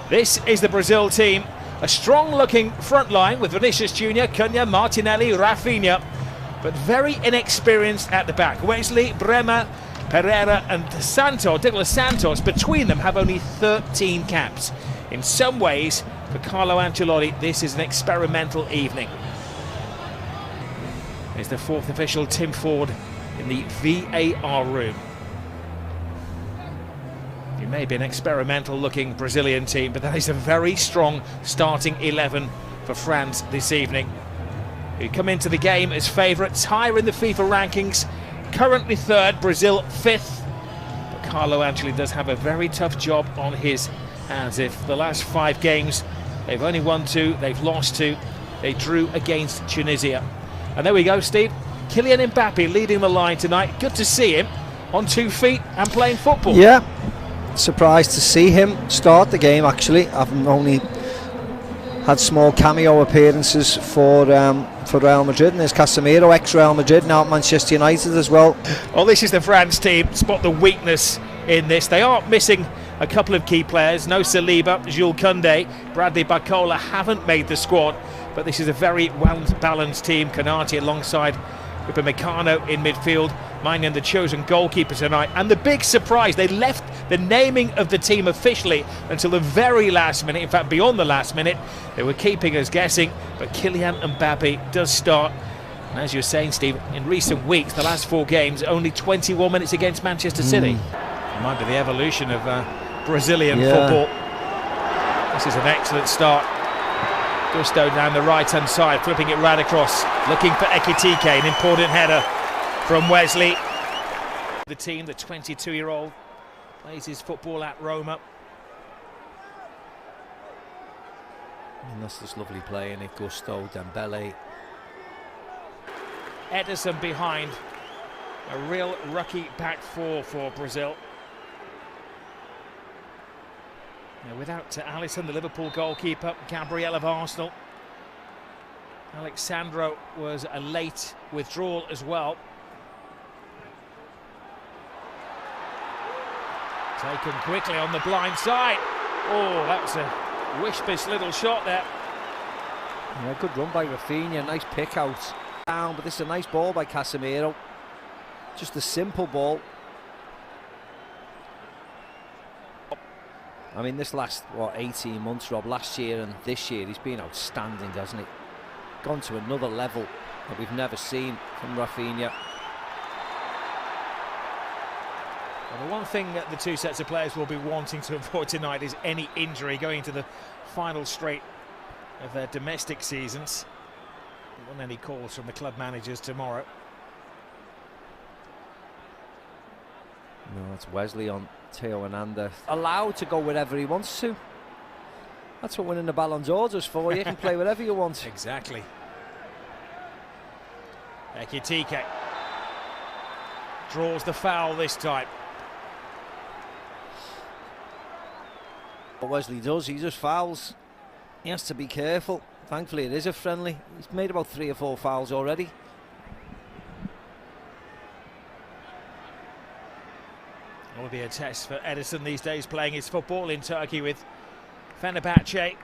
This is the Brazil team. A strong-looking front line with Vinicius Jr., Cunha, Martinelli, Rafinha, but very inexperienced at the back. Wesley, Bremer, Pereira and Douglas Santos, between them, have only 13 caps. In some ways, for Carlo Ancelotti, this is an experimental evening. There's the fourth official, Tim Ford, in the VAR room. It may be an experimental looking Brazilian team, but that is a very strong starting 11 for France this evening, who come into the game as favourites, higher in the FIFA rankings, currently third, Brazil fifth. But Carlo Ancelotti does have a very tough job on his hands. If the last 5 games, they've only won 2, they've lost 2, they drew against Tunisia. And there we go, Steve, Kylian Mbappé leading the line tonight. Good to see him on 2 feet and playing football. Yeah, surprised to see him start the game actually. I've only had small cameo appearances for Real Madrid, and there's Casemiro, ex-Real Madrid, now at Manchester United as well. Well, this is the France team. Spot the weakness in this. They are missing a couple of key players. No Saliba, Jules Koundé, Bradley Barcola haven't made the squad, but this is a very well-balanced team. Konate alongside Upamecano in midfield, Maignan the chosen goalkeeper tonight. And the big surprise, they left the naming of the team officially until the very last minute. In fact, beyond the last minute, they were keeping us guessing, but Kylian Mbappé does start. And as you're saying, Steve, in recent weeks, the last 4 games, only 21 minutes against Manchester City. It might be the evolution of Brazilian football. This is an excellent start. Gusto down the right-hand side, flipping it right across, looking for Ekitike, an important header from Wesley. The team, the 22-year-old, plays his football at Roma. And that's just lovely play in it. Gusto, Dembele. Ederson behind. A real rookie back four for Brazil. Now, without Alisson, the Liverpool goalkeeper, Gabriel of Arsenal. Alexandro was a late withdrawal as well. Taken quickly on the blind side. Oh, that was a wish-piss little shot there. Yeah, good run by Rafinha, nice pick out. Down, but this is a nice ball by Casemiro. Just a simple ball. I mean, this last, 18 months, Rob, last year and this year, he's been outstanding, hasn't he? Gone to another level that we've never seen from Rafinha. Well, the one thing that the 2 sets of players will be wanting to avoid tonight is any injury going into the final straight of their domestic seasons. There won't any calls from the club managers tomorrow. No, it's Wesley on Theo Hernandez. Allowed to go wherever he wants to. That's what winning the Ballon d'Or is for. You can play wherever you want. Exactly. Ekitike draws the foul this time. What Wesley does, he just fouls. He has to be careful. Thankfully it is a friendly. He's made about 3 or 4 fouls already. It will be a test for Ederson these days, playing his football in Turkey with Fenerbahce.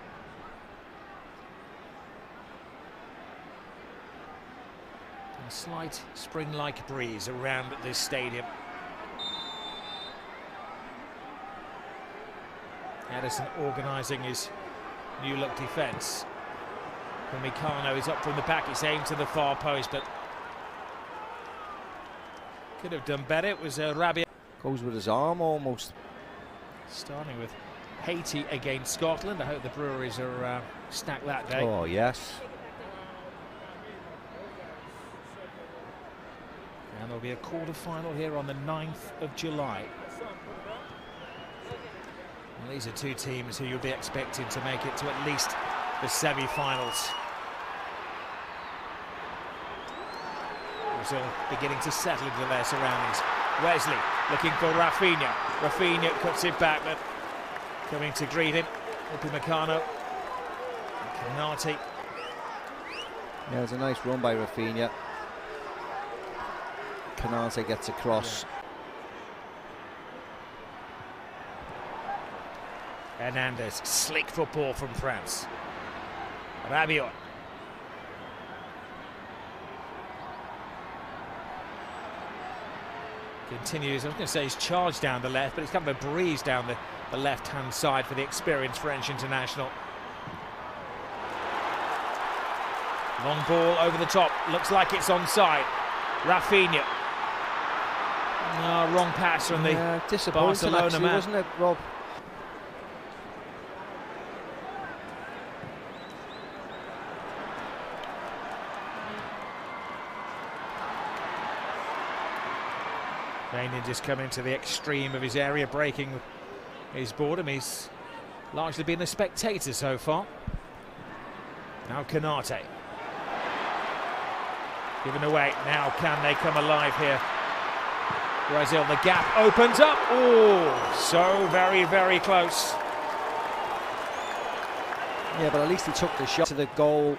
A slight spring-like breeze around this stadium. Ederson organising his new-look defence. Upamecano is up from the back, it's aimed to the far post, but could have done better. It was Rabiot. Goes with his arm almost. Starting with Haiti against Scotland. I hope the Breweries are stacked that day. Oh, yes. And there'll be a quarter-final here on the 9th of July. Well, these are 2 teams who you'll be expecting to make it to at least the semi-finals. Brazil beginning to settle into their surroundings. Wesley looking for Rafinha. Rafinha cuts it back, but coming to greet him. Upamecano. Konate. Yeah, it's a nice run by Rafinha. Konate gets across. Yeah. Hernandez, slick football from France. Rabiot. Continues, I was going to say he's charged down the left, but it's kind of a breeze down the left-hand side for the experienced French international. Long ball over the top, looks like it's onside. Rafinha. No, wrong pass from the Barcelona actually, man. Wasn't it, Rob? Rainier just coming to the extreme of his area, breaking his boredom. He's largely been a spectator so far. Now Canate. Given away. Now can they come alive here? Brazil, the gap opens up. Oh, so very, very close. Yeah, but at least he took the shot to the goal.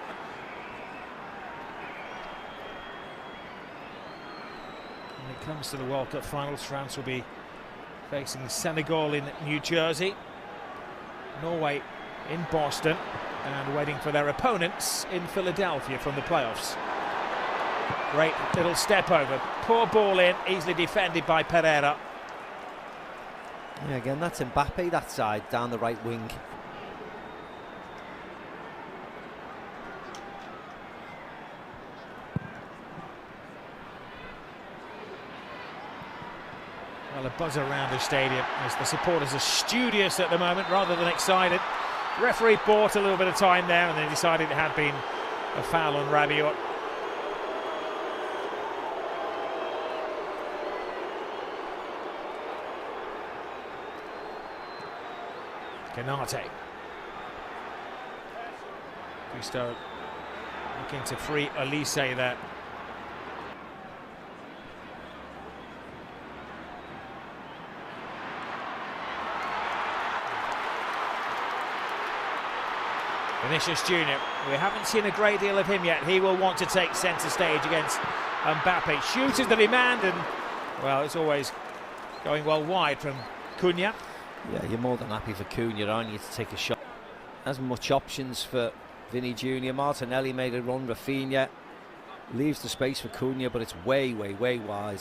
When it comes to the World Cup finals, France will be facing Senegal in New Jersey, Norway in Boston, and waiting for their opponents in Philadelphia from the playoffs. Great little step over, poor ball in, easily defended by Pereira. Yeah, again, that's Mbappé that side, down the right wing. Well, a buzz around the stadium as the supporters are studious at the moment rather than excited. The referee bought a little bit of time there and then decided it had been a foul on Rabiot. Canate. Gusto looking to free Elise there. Vinicius Junior, we haven't seen a great deal of him yet. He will want to take centre stage against Mbappé. Shoots the demand and, well, it's always going well wide from Cunha. Yeah, you're more than happy for Cunha, aren't you, to take a shot. As much options for Vinny Junior. Martinelli made a run, Rafinha leaves the space for Cunha, but it's way, way, way wide.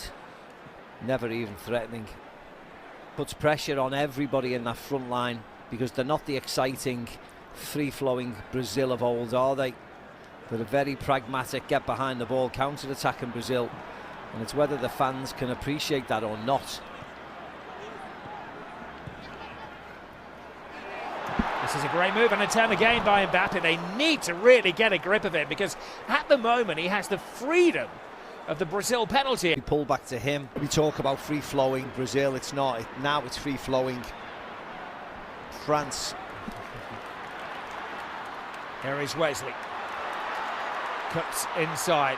Never even threatening. Puts pressure on everybody in that front line because they're not the exciting, free-flowing Brazil of old, are they? They're a very pragmatic, get behind the ball, counter-attacking Brazil, and it's whether the fans can appreciate that or not. This is a great move and a turn again by Mbappé. They need to really get a grip of it because at the moment he has the freedom of the Brazil penalty. We pull back to him. We talk about free-flowing Brazil. It's not. Now it's free-flowing France. Here is Wesley. Cuts inside.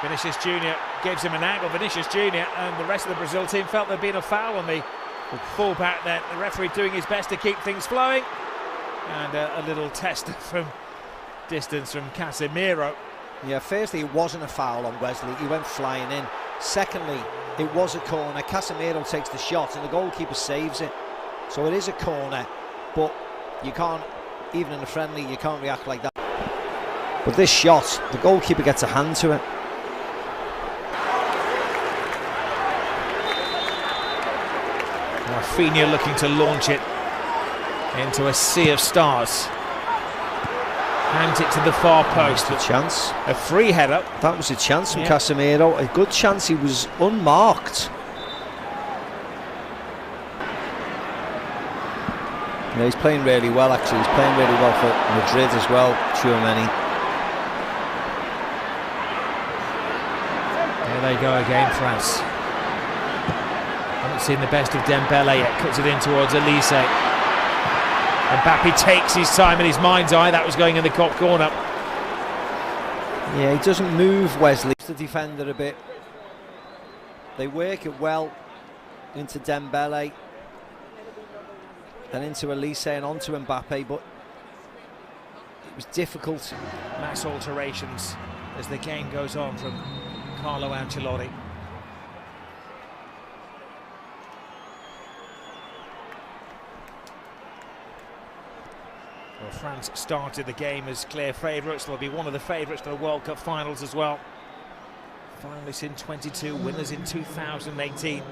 Vinicius Junior gives him an angle. Vinicius Junior and the rest of the Brazil team felt there'd been a foul on the full-back there. The referee doing his best to keep things flowing. And a little test from distance from Casemiro. Yeah, firstly, it wasn't a foul on Wesley. He went flying in. Secondly, it was a corner. Casemiro takes the shot and the goalkeeper saves it. So it is a corner, but you can't, even in a friendly, you can't react like that. But this shot, the goalkeeper gets a hand to it. Rafinha looking to launch it into a sea of stars. Hands it to the far post. A chance. A free header. That was a chance from Casemiro. A good chance. He was unmarked. Yeah, he's playing really well, actually. He's playing really well for Madrid as well, Tchouaméni. There they go again, France. Haven't seen the best of Dembele yet. Cuts it in towards Elise. Mbappé takes his time in his mind's eye. That was going in the top corner. Yeah, he doesn't move, Wesley. The defender a bit. They work it well into Dembele. Then into Elise and onto Mbappé, but it was difficult. Mass alterations as the game goes on from Carlo Ancelotti. Well, France started the game as clear favourites. They'll be one of the favourites for the World Cup finals as well. Finalists in 22, winners in 2018.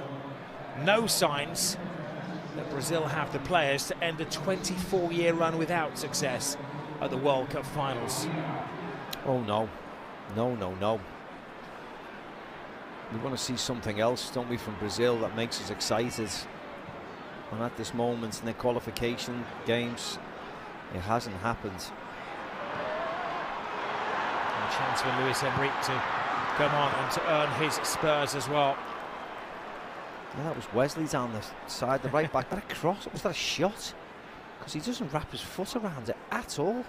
No signs that Brazil have the players to end a 24-year run without success at the World Cup finals. Oh no, no. We want to see something else, don't we, from Brazil that makes us excited. And at this moment in the qualification games, it hasn't happened. A chance for Luis Enrique to come on and to earn his spurs as well. Yeah, that was Wesley down the side, the right back. That a cross? Was that a shot? Because he doesn't wrap his foot around it at all.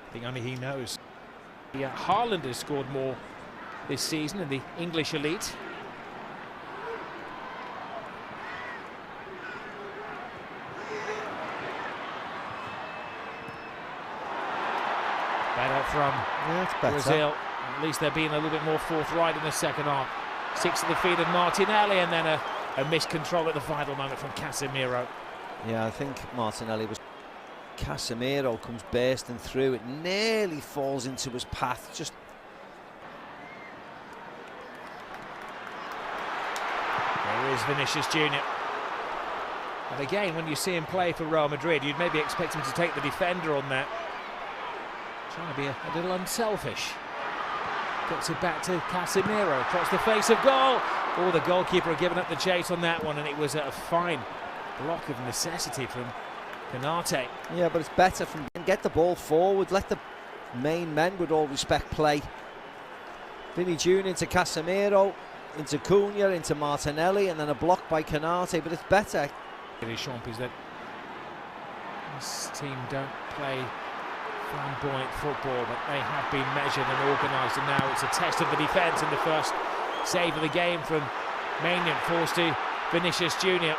I think only he knows. Yeah, Haaland has scored more this season in the English elite. Better from Brazil. At least they're being a little bit more forthright in the second half. 6 at the feet of Martinelli, and then a missed control at the final moment from Casemiro. Yeah, I think Martinelli was... Casemiro comes bursting through. It nearly falls into his path. Just... There is Vinicius Jr. And again, when you see him play for Real Madrid, you'd maybe expect him to take the defender on that. Trying to be a little unselfish. Gets it back to Casemiro across the face of goal. Oh, the goalkeeper had given up the chase on that one, and it was a fine block of necessity from Canate. Yeah, but it's better from get the ball forward, let the main men, with all respect, play. Vinny Jr. into Casemiro, into Cunha, into Martinelli, and then a block by Canate, but it's better. It is Champis that this team don't play flamboyant football, but they have been measured and organised, and now it's a test of the defence. In the first save of the game from Maignan falls to Vinicius Jr.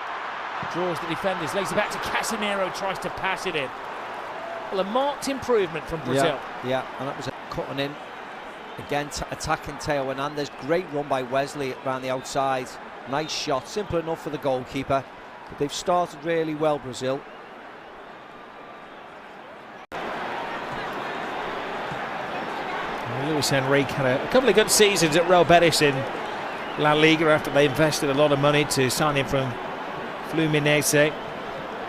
Draws the defenders, lays it back to Casemiro, tries to pass it in. Well, a marked improvement from Brazil. Yeah, and that was cutting in. Again, attacking Theo Hernandez. Great run by Wesley around the outside. Nice shot, simple enough for the goalkeeper. But they've started really well, Brazil. Luis Enrique had a couple of good seasons at Real Betis in La Liga after they invested a lot of money to sign him from Fluminense.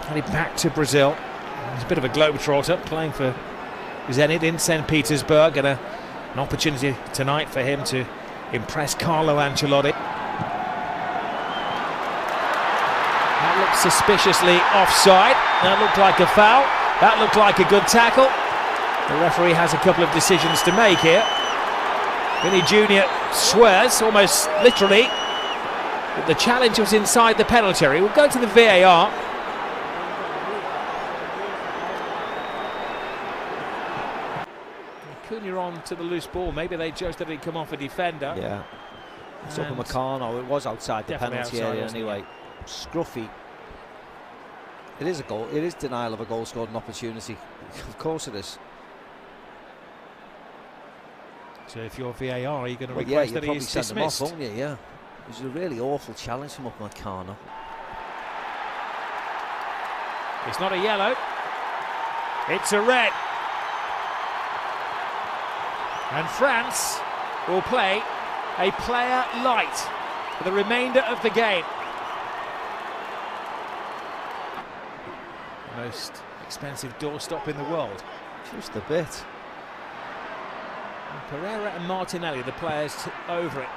Headed back to Brazil. He's a bit of a globetrotter, playing for Zenit in St. Petersburg, and an opportunity tonight for him to impress Carlo Ancelotti. That looked suspiciously offside. That looked like a foul. That looked like a good tackle. The referee has a couple of decisions to make here. Vinny Jr. swears, almost literally, that the challenge was inside the penalty area. We'll go to the VAR. Cunha on to the loose ball. Maybe they judged that he'd come off a defender. Yeah. It's up in Meccano. It was outside the penalty area anyway. Scruffy. It is a goal. It is denial of a goal scored an opportunity. Of course it is. So if you're VAR, are you going to request that he is dismissed? Him off, won't you? Yeah. It was a really awful challenge from up Meccano. It's not a yellow. It's a red. And France will play a player light for the remainder of the game. Most expensive doorstop in the world. Just a bit. Pereira and Martinelli, the players over it.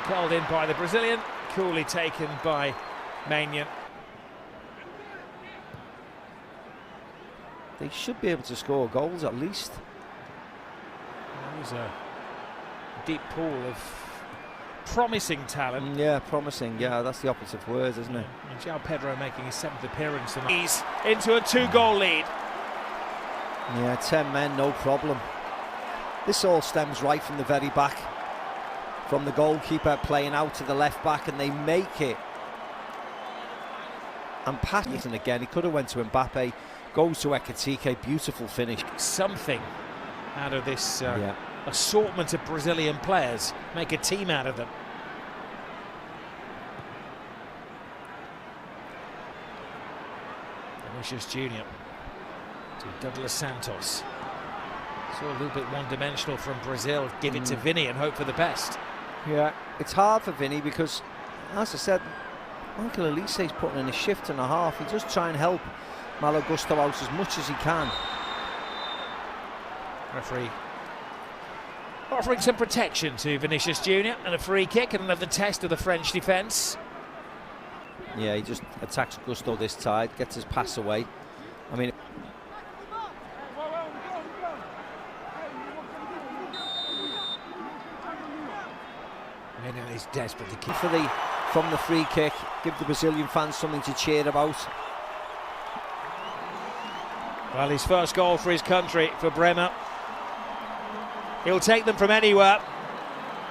Curled in by the Brazilian, coolly taken by Maignan. They should be able to score goals at least. There's a deep pool of promising talent. Yeah, promising. Yeah, that's the operative word, isn't it? And João Pedro making his 7th appearance tonight. He's into a 2-goal lead. Yeah, 10 men, no problem. This all stems right from the very back, from the goalkeeper playing out to the left back, and they make it. And passing again, he could have went to Mbappé, goes to Ekitike, beautiful finish. Something out of this assortment of Brazilian players, make a team out of them. Vinicius Junior to Douglas Santos. So a little bit one-dimensional from Brazil. Give it to Vinny and hope for the best. Yeah, it's hard for Vinny because, as I said, Michael Olise's putting in a shift and a half. He does try and help Malo Gusto out as much as he can. Referee offering some protection to Vinicius Junior, and a free kick and another test of the French defence. Yeah, he just attacks Gusto this side, gets his pass away. I mean, he's desperate to keep from the free kick, give the Brazilian fans something to cheer about. Well, his first goal for his country, for Bremer. He'll take them from anywhere.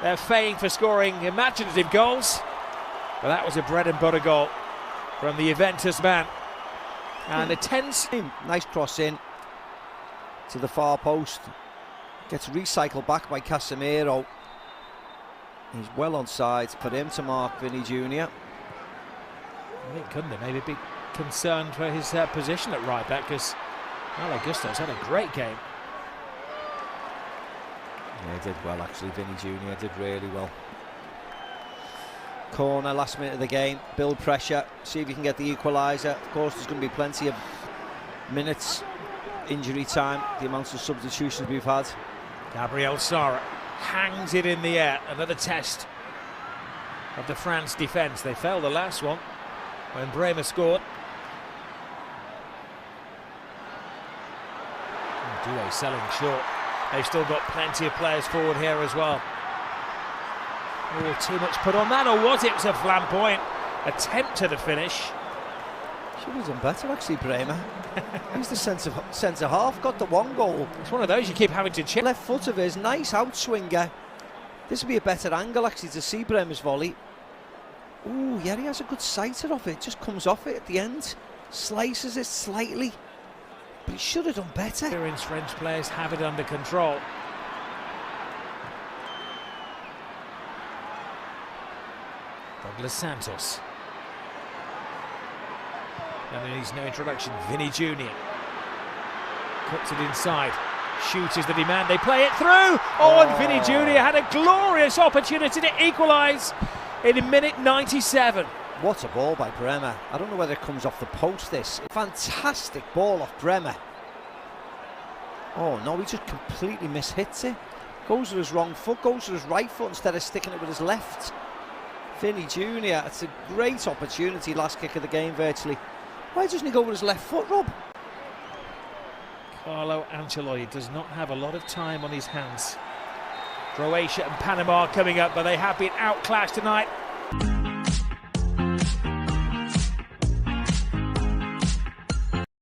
They're famed for scoring imaginative goals, but that was a bread and butter goal from the Juventus man. And a tense... Nice cross in to the far post. Gets recycled back by Casemiro. He's well onside for him to mark Vinny Junior. I think couldn't they maybe be concerned for his position at right back, because Malo Gusto's had a great game. Yeah, he did well actually. Vinny Junior did really well. Corner, last minute of the game. Build pressure, see if you can get the equaliser. Of course, there's going to be plenty of minutes injury time, the amounts of substitutions we've had. Gabriel Sara hangs it in the air. Another test of the France defence. They failed the last one when Bremer scored. Doué selling short. They've still got plenty of players forward here as well. Oh, too much put on that, or was it? It was a flamboyant attempt to the finish. Should have done better actually, Bremer. He's the centre half, got the one goal. It's one of those you keep having to chip. Left foot of his, nice outswinger. This would be a better angle actually to see Bremer's volley. Ooh, yeah, he has a good sighter of it. Just comes off it at the end, slices it slightly. But he should have done better. Experienced French players have it under control. Douglas Santos. And needs no introduction. Vinny Junior cuts it inside. Shooters the demand. They play it through. Oh, and Vinny Junior had a glorious opportunity to equalise in minute 97. What a ball by Bremer. I don't know whether it comes off the post, this. Fantastic ball off Bremer. Oh no, he just completely mishits it. Goes with his wrong foot, goes with his right foot instead of sticking it with his left. Vinny Junior, it's a great opportunity, last kick of the game virtually. Why doesn't he go with his left foot, Rob? Carlo Ancelotti does not have a lot of time on his hands. Croatia and Panama coming up, but they have been outclassed tonight.